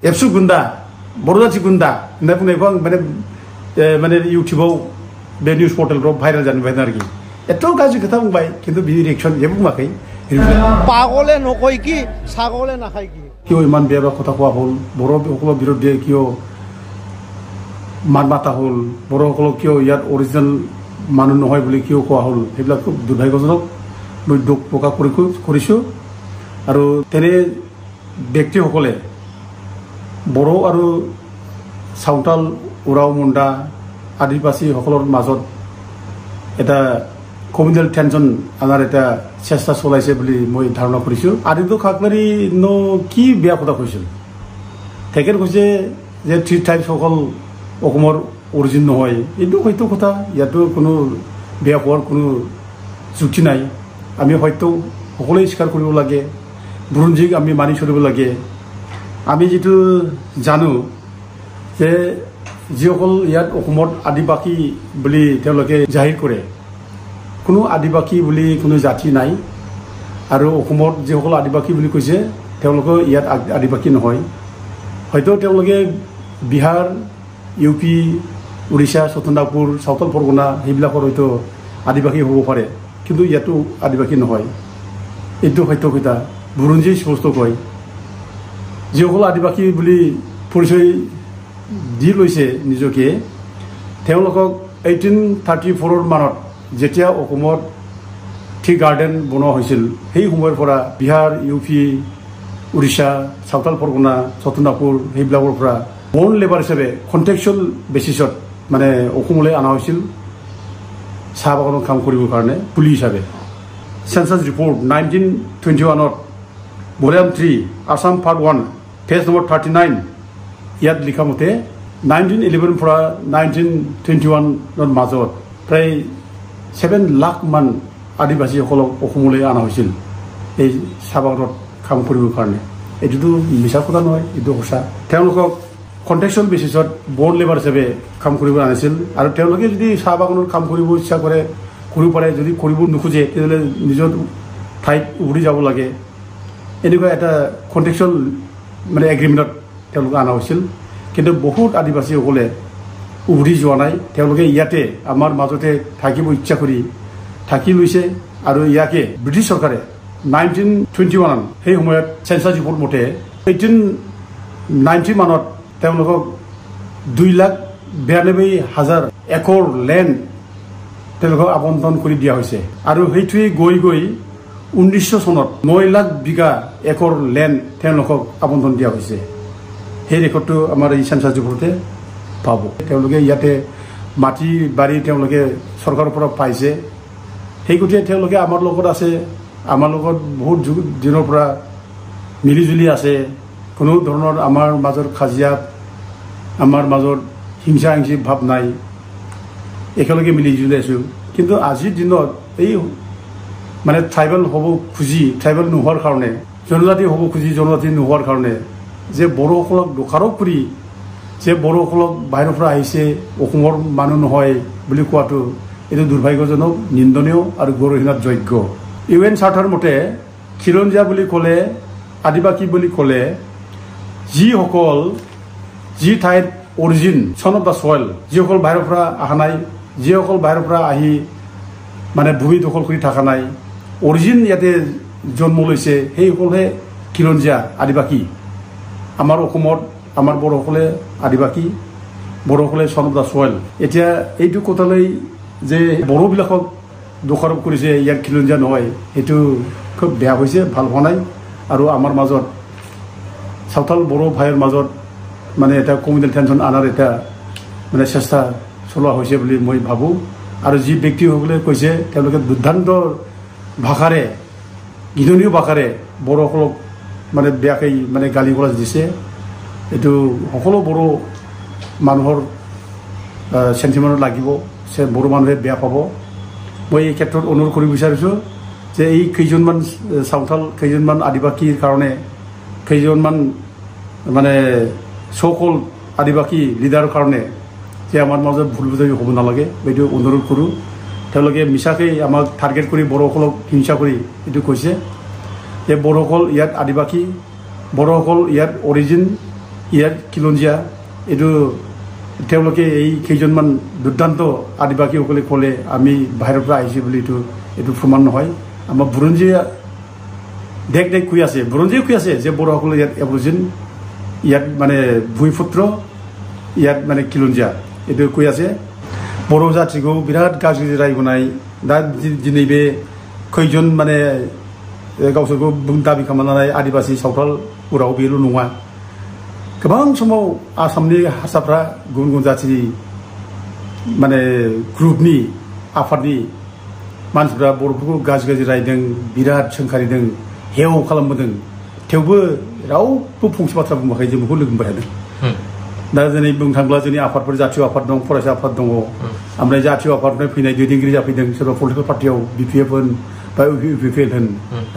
एबसु गुन्दा बर' जाथि गुन्दा होनना बुंनायखौ आं माने इउटुबाव बे निउस पर्टेलफ्राव भाइरेल जानो बायदों आरोखि एथ' गाज्रि खोथा बुंबाय खिन्थु बिनि रिएक्सन जेबो बुङाखै পাগলে নকয় কি ছাগলে নাখায় কি কিয় ইমান বেয়া বেয়া কথা কোৱা হ'ল বড়োসকলৰ বিৰুদ্ধে কিয় মাত মাতা হ'ল বড়োসকলক কিয় ইয়াত অৰিজিনেল মানুহ নহয় বুলি কিয় কোৱা হ'ল সেইবিলাক খুব দুৰ্ভাগ্যজনক মই দুখ প্ৰকাশ কৰিছোঁ আৰু তেনে ব্যক্তিসকলে বড়ো আৰু চাওতাল উৰাও মুণ্ডা আদিবাসীসকলৰ মাজত এটা কমিউনেল টেনশন আনাৰ এটা চেষ্টা চলাইছে বুলি মই ধাৰণা কৰিছোঁ আদিত্য খাকলাৰী কি বেয়া কথা কৈছিল তেখেত কৈছে যে 3 ট্ৰাইবসকল অসমৰ অৰিজিন নহয় এইটো হয়তো কথা ইয়াতো কোনো বেয়া হোৱাৰ কোনো যুক্তি নাই আমি হয়তো সকলোৱে স্বীকাৰ কৰিব লাগে বুৰঞ্জীক আমি মানি চলিব লাগে আমি যেটো জানো যে যিসকল ইয়াত অসমত আদিবাসী বুলি তেওঁলোকে জাহিৰ কৰে কোনো আদিবাসী বুলি কোনো জাতি নাই আৰু অসমত যিসকল আদিবাসী বুলি কৈছে তেওঁলোকে ইয়াত আদিবাসী নহয় হয়তো তেওঁলোকে বিহাৰ ইউপি উৰিষ্যা চট্টনাগপুৰ চাউতাল পৰগনা সেইবিলাকৰ হয়তো আদিবাসী হ'ব পাৰে কিন্তু ইয়াতো আদিবাসী নহয় এইটো হয়তো কথা বুৰঞ্জী স্পষ্ট কয় যিসকল আদিবাসী বুলি পৰিচয় দি লৈছে নিজকে তেওঁলোকক 1834 মানত যেতিয়া অসমত টি গাৰ্ডেন বনোৱা হৈছিল সেই সময়ৰ পৰা বিহাৰ ইউপি উৰিষ্যা চাউতাল পৰগনা চট্টনাগপুৰ সেইবিলাকৰ পৰা বৰ্ণ লেবাৰ হিচাপে কণ্টেক্সুৱেল বেচিছত মানে অসমলৈ অনা হৈছিল চাহ বাগানত কাম কৰিবৰ কাৰণে কুলি হিচাপে সেন্সাছ ৰিপৰ্ট 1921ত volume 3 Assam part 1 page number 39 ইয়াত লিখা মতে 1911 পৰা 1921ৰ মাজত প্ৰায় 7 লাখ মান আদিবাসীসকলক অসমলৈ অনা হৈছিল এই চাহ বাগানত কাম কৰিবৰ কাৰণে এইটোতো মিছা কথা নহয় এইটো সঁচা তেওঁলোকক কণ্টেক্সুৱেল বেচিছত বৰ্ণ লেবাৰ হিচাপে কাম কৰিব আনিছিল আৰু তেওঁলোকে যদি চাহ বাগানত কাম কৰিব ইচ্ছা কৰে কৰিব পাৰে যদি কৰিব নোখোজে তেতিয়াহ'লে নিজৰ ঠাইত উভতি যাব লাগে এনেকুৱা এটা কণ্টেক্সুৱেল মানে এগ্ৰিমেণ্টত তেওঁলোকে অনা হৈছিল কিন্তু বহুত আদিবাসীসকলে উভতি যোৱা নাই তেওঁলোকে ইয়াতে আমাৰ মাজতে থাকিব ইচ্ছা কৰি থাকি লৈছে আৰু ইয়াকে ব্ৰিটিছ চৰকাৰে 1921 সেই সময়ত সেন্সাছ ৰিপৰ্ট মতে 1890 মানত তেওঁলোকক 2,92,000 একৰ লেণ্ড তেওঁলোকক আবণ্টন কৰি দিয়া হৈছে আৰু সেইটোৱে গৈ 1900 চনত 9 লাখ বিঘা একৰ লেণ্ড তেওঁলোকক আবণ্টন দিয়া হৈছে সেই ৰেকৰ্ডটো আমাৰ এই সেন্সাছ ৰিপৰ্টতে পাব তেওঁলোকে ইয়াতে মাটি বাৰী তেওঁলোকে চৰকাৰৰ পৰা পাইছে সেই গতিকে তেওঁলোকে আমাৰ লগত আছে আমাৰ লগত বহুত দিনৰ পৰা মিলিজুলি আছে কোনো ধৰণৰ আমাৰ মাজৰ খাজিয়া আমাৰ মাজৰ হিংসা হিংসি ভাৱ নাই একেলগে মিলিজুলি আছোঁ কিন্তু আজিৰ দিনত এই মানে ট্ৰাইবেল হ'ব খুজি ট্ৰাইবেল নোহোৱাৰ কাৰণে জনজাতি হ'ব খুজি জনজাতি নোহোৱাৰ কাৰণে যে বড়োসকলক দোষাৰোপ কৰি যে বড়োসকলক বাহিৰৰ পৰা আহিছে অসমৰ মানুহ নহয় বুলি কোৱাটো এইটো দুৰ্ভাগ্যজনক নিন্দনীয় আৰু গৌৰৱহীনাত যোগ্য UN চাৰ্টাৰ মতে খিলঞ্জীয়া বুলি ক'লে আদিবাসী বুলি ক'লে যিসকল যি ঠাইত origin son of the soil যিসকল বাহিৰৰ পৰা অহা নাই যিসকল বাহিৰৰ পৰা আহি মানে ভূমি দখল কৰি থকা নাই অৰিজিন ইয়াতে জন্ম লৈছে সেইসকলহে খিলঞ্জীয়া আদিবাসী আমাৰ অসমত আমাৰ বড়োসকলে আদিবাসী বড়োসকলে সন অফ দ্য ছইল এতিয়া এইটো কথালৈ যে বড়োবিলাকক দোষাৰোপ কৰিছে ইয়াত খিলঞ্জীয়া নহয় সেইটো খুব বেয়া হৈছে ভাল হোৱা নাই আৰু আমাৰ মাজত চাওতাল বড়ো ভাইৰ মাজত মানে এটা কমিউনেল টেনশ্যন আনাৰ এটা মানে চেষ্টা চলোৱা হৈছে বুলি মই ভাবোঁ আৰু যি ব্যক্তিসকলে কৈছে তেওঁলোকে দুৰ্দান্ত ভাষাৰে ঘৃণনীয় ভাষাৰে বড়োসকলক মানে বেয়াকৈ মানে গালি গালাজ দিছে এইটো সকলো বড়ো মানুহৰ চেণ্টিমেণ্টত লাগিব বড়ো মানুহে বেয়া পাব মই এই ক্ষেত্ৰত অনুৰোধ কৰিব বিচাৰিছোঁ যে এই কেইজনমান চাওতাল কেইজনমান আদিবাসীৰ কাৰণে কেইজনমান মানে চ'কল আদিবাসী লিডাৰৰ কাৰণে যে আমাৰ মাজত ভুল বুজাবুজি হ'ব নালাগে এইটো অনুৰোধ কৰোঁ তেওঁলোকে মিছাকৈ আমাক টাৰ্গেট কৰি বড়োসকলক হিংসা কৰি এইটো কৈছে যে বড়োসকল ইয়াত আদিবাসী বড়োসকল ইয়াত অৰিজিন ইয়াত খিলঞ্জীয়া এইটো তেওঁলোকে এই কেইজনমান দুৰ্দান্ত আদিবাসীসকলে ক'লে আমি বাহিৰৰ পৰা আহিছোঁ বুলি এইটো প্ৰমাণ নহয় আমাৰ বুৰঞ্জীয়ে দেখ কৈ আছে বুৰঞ্জীয়ে কৈ আছে যে বড়োসকলে ইয়াত এভৰিজিন ইয়াত মানে ভূমিপুত্ৰ ইয়াত মানে খিলঞ্জীয়া এইটো কৈ আছে बर' जाथिखौ बिराद गाज्रि रायबोनाय दा दिनै बे खैजन माने गावसोरखौ दाबि खालामनानै आदिबासि सावथाल उराव बेल' नङा गोबां समाव आसामनि हारसाफ्रा गुबुन गुबुन जाथिनि माने ग्रुपनि आफादनि मानसिफ्रा बर'फोरखौ गाज्रि रायदों बिराद सोंखारिदों हेव खालामबोदों थेवबो रावबो फंसे बाथ्रा बुङाखै जों बेखौ लोगो मोनबाय थादों दा दिनै बुंनो थाङोब्ला जोंनि आफादफोर जातीय आफाद दं फरायसा आफाद दङ ओमफ्राय जातीय आफादनिफ्राय फैनाय दैदेनगिरि जाफैदों सोरबा पलिटिकेल पार्टियाव बिपिएफ होन बा इउपिपिएल होन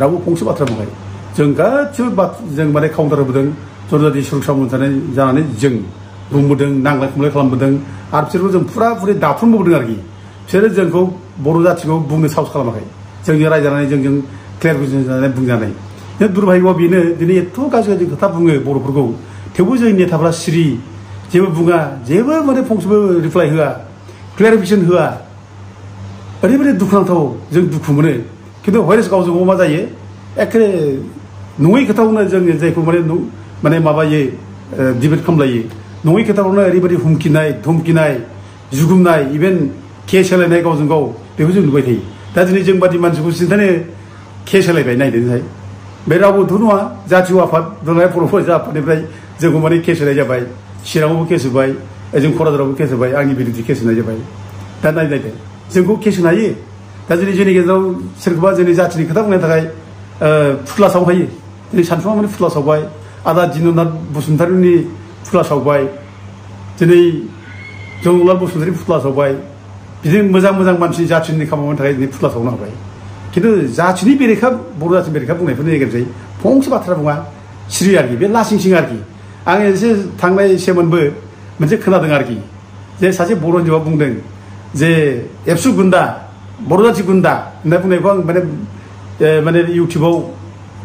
रावबो फंसे बाथ्रा बुङाखै जों गासिबो जों माने काउन्टार होबोदों जनजाति सुरक्षा मन्थ्रि जानानै जों बुंबोदों नांलाय खमलाय खालामबोदों आरो बिसोरखौ जों फुरा दाफ्रोमबोदों आरोखि बिसोरो जोंखौ बर' जाथिखौ बुंनो साहस खालामाखै जोंजों रायजानानै जोंजों क्लियारफिकेसन जानानै बुंजानाय दुर्भाग्यआ बेनो दिनै एथ' गाज्रि खोथा बुङो बर'फोरखौ थेवबो जोंनि नेताफ्रा सिरि जेबो बुङा जेबो माने फंसेबो रिप्लाय होआ क्लियारिफिकेसन होआ ओरैबायदि दुखुनांथाव जों दुखु मोनो खिन्थु हयरेस गावजों गाव मा जायो एखे नङै खोथाखौनो जों जायखौ माने माबायो डिबेट खालामलायो नङै खोथाखौनो ओरैबायदि हुमखिनाय धमखिनाय जुगुमनाय इभेन केस होलायनाय गावजों गाव बेखौ जों नुबाय थायो दा दिनै जों बादि मानसिखौ सिन्थानो केस होलायबाय नायदोंहाय बे रावबोथ' नङा जातीय आफाद दंनाय बर'फोर आफादनिफ्राय जोंखौ माने केस होनाय जाबाय चिराङावबो केस होबाय जों क'क्राझारावबो केस होबाय आंनि बिरुद्धि केस होनाय जाबाय दा नायदो जोंखौ केस होनो हायो दा दिनै जोंनि गेजेराव सोरखौबा जोंनि जाथिनि खोथा बुंनो थाखाय फुथुला सावनो हायो दिनै सानसुमा माने फुथुला सावबाय आदा दिननाथ बसुमतारिनि फुथुला सावबाय दिनै जंगलाल बसुमतारि फुथुला सावबाय बिदिनो मोजां मोजां मानसि जाथिनि खामानि मावनो थाखाय दिनै फुथुला सावनो हाबाय खिन्थु जाथिनि बेरेखा बर' जाथिनि बेरेखा बुंनायफोरनि गेजेरजों फंसे बाथ्रा बुङा सिरि आरोखि बे लासिं सिं आरोखि आं एसे थांनाय सेमोनबो मोनसे खोनादों आरोखि जे सासे बर' हिन्जावा बुंदों जे एबसु गुन्दा बर' जाथि गुन्दा होनना बुंनायखौ आं माने इउटुबाव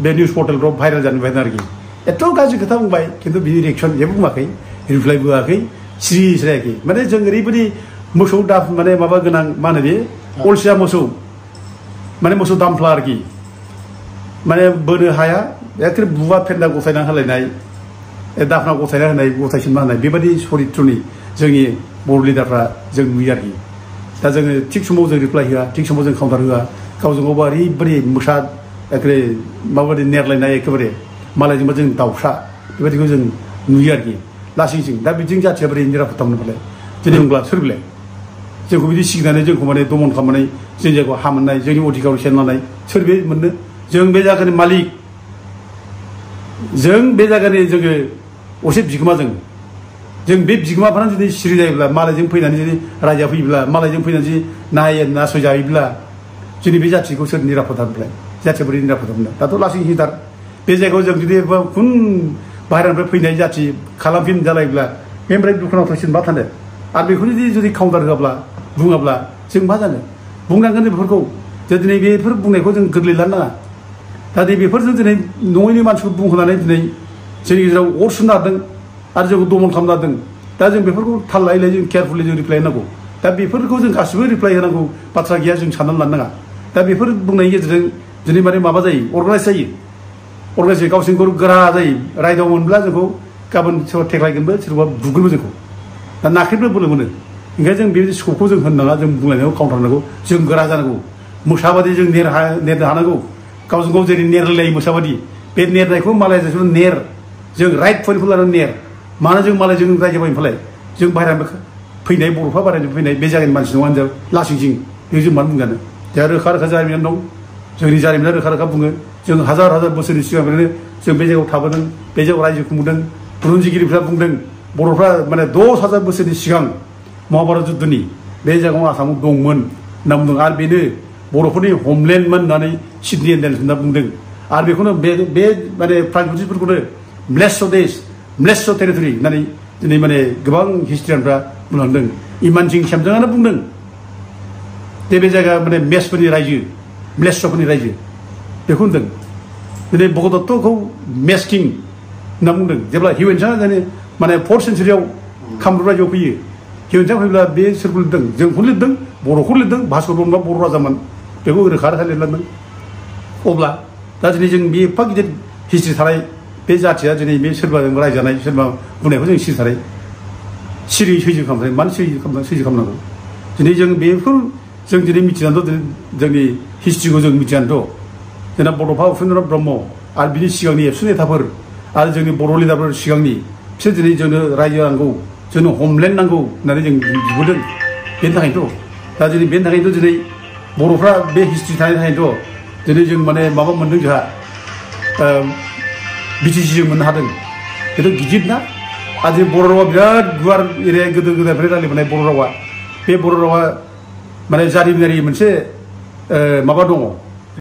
बे निउस पर्टेलफ्राव भाइरेल जानो बायदों आरोखि एथ' गाज्रि खोथा बुंबाय खिन्थु बिनि रिएक्सन जेबो बुङाखै रिप्लायबो होआखै सिरि सिरायाखै माने जों ओरैबायदि मोसौ माने माबा गोनां मा होनो बे अलसिया मोसौ माने मोसौ दामफ्ला आरोखि माने बोनो हाया एखे बुवा फेन्दा गथायना होलायनाय दाफना गथायना होनाय गथायसिनना होनाय बेबायदि सरित्रनि जोंनि बर' लिडारफ्रा जों नुयो आरोखि दा जोङो थिग समाव जों रिप्लाय होआ थिग समाव जों काउन्टार होआ गावजों गावबा ओरैबायदि मोसा एखे माबायदि नेरलायनाय एखेबारे मालायजोंबा जों दाउसा बेबायदिखौ जों नुयो आरोखि लासिंसिं दा बिदिजों जाथिया बोरै निरापत्ता मोनबालाय दिनै होनब्ला सोर बिलाय जोंखौ बिदि सिगिनानै जोंखौ माने दमन खालामनानै जों जायगायाव हा मोननाय जोंनि अधिकार सेन लानाय सोर बे मोननो जों बे जायगानि मालिक जों बे जायगानि जोङो असे बिगोमा जों बे बिगोमाफ्रानो जुदि सिरि जायोब्ला मालायजों फैनानै जुदि रायजा फैयोब्ला मालायजों फैनानै जुदि नासयजायोब्ला जोंनि बे जाथिखौ सोर निरापत्ता मोनलाय जाथिया बोरै निरापत्ता मोननो दाथ' लासै हिदार बे जायगायाव जों जुदि खुन बाहेरानिफ्राय फैनाय जाथि खालामफिन जालायोब्ला बेनिफ्राय दुखुनांथावसिन मा थानो आरो बेखौ जुदि काउन्टार होआब्ला बुङाब्ला जों मा जानो बुंनांगोन बेफोरखौ जे दिनै बेफोर बुंनायखौ जों गोरलै लानो नाङा दा बेफोरजों दिनै नङैनि मानसिखौ बुंहोनानै दिनै जोंनि गेजेराव अर सुनो हादों आरो जोंखौ दमन खालामनो हादों दा जों बेफोरखौ थाल लायै जों केयारफुलि जों रिप्लाय होनांगौ दा बेफोरखौ जों गासिबो रिप्लाय होनांगौ बाथ्रा गैया जों साननानै लानो नाङा दा बेफोर बुंनायनि गेजेरजों दिनै माने माबा जायो अर्गानाइज जायो गावसोरखौ गोरा जायो रायदावोमोनब्ला जोंखौ गाबोन सोरबा थेख्लायगोनबो सोरबा बुगोनबो जोंखौ दा नाख्रेबनो बोलो मोनो ओंखायनो जों बे स्कपखौ जों होनो नाङा जों बुंलायनायाव काउन्टार होनांगौ जों गोरा जानांगौ मोसाबादि जों नेरनो हानांगौ गावजों गाव जेरै नेरलायो मोसाबादि बे नेरनायखौ मालायजों नेर जों राइट पइन्टखौ लानानै नेर मानो जों मालायजों रायजो बायनोफालाय जों बाहेरानिफ्राय फैनाय बर'फ्रा बाहेरानिफ्राय फैनाय बे जायगानि मानसि नङा होनजा लासिंसिं बे जों मानो बुंजानो जोंहा रोखा रोखा जारिमिन दं जोंनि जारिमिना रोखा बुङो जों हाजार बोसोरनि सिगांनिफ्रायनो जों बे जायगायाव थाबोदों बे जायगायाव रायजो खुंबोदों बुरन्जिगिरिफ्रा बुंदों बर'फ्रा माने 10,000 बोसोरनि सिगां महाभारत जुद्धनि बे जायगायाव आसामाव दंमोन होनना बुंदों आरो बेनो बर'फोरनि हमलेन्डमोन होननानै सिडनी एन्डेलसना बुंदों आरो बेखौनो बे माने प्रागज्योतिषफोरखौनो म्लेच्छ टेरिटरि होननानै दिनै माने गोबां हिस्ट्रियानफ्रा बुंलांदों इमानसिं सेमजोंआनो बुंदों जे बे जायगा माने मेसफोरनि रायजो म्लेच्छफोरनि रायजो बेखौ होनदों दिनै भगदत्तखौ मेस किं होनना बुंदों जेब्ला हिउएनसाङा माने 4th सेन्चुरियाव कामरुप रायजोआव फैयो हिउएनसां फैब्ला बे सोरखौ लिरदों जोंखौ लिरदों बर'खौ लिरदों भास्कर ब्रह्मआ बर' राजामोन बेखौ रोखा रोखा लिरलांदों अब्ला दा दिनै जों बे एफा गिदिर हिस्ट्रि थानाय बे जाथिया दिनै बे सोरबाजों रायजानाय सोरबा बुंनायखौ जों सिरि थानाय सिरि सैजो खालामनाय मानो सैजो खालामनांगौ दिनै जों बेफोर जों दिनै मिथिनानैथ' जोंनि हिस्ट्रिखौ जों मिथिनानैथ' जोंना बड'फा उपेन्द्र ब्रह्म आरो बिनि सिगांनि एबसु नेताफोर आरो जोंनि बर' लिडारफोर सिगांनि बिसोर दिनै जोंनो रायजो नांगौ जोंनो हमलेण्ड नांगौ होननानै जों बिबोदों बेनि थाखायनोथ' दा दिनै बेनि थाखायनोथ' दिनै बर'फ्रा बे हिस्ट्रि थानायनि थाखायनोथ' दिनै जों माने माबा मोन्दों जोंहा BTC जों मोननो हादों बेथ' गिदिर ना आरो जों बर' रावा बिराद गुवार एरिया गोदो गोदायनिफ्राय रायलायबोनाय बर' रावा बे बर' रावा माने जारिमिनारि मोनसे माबा दङ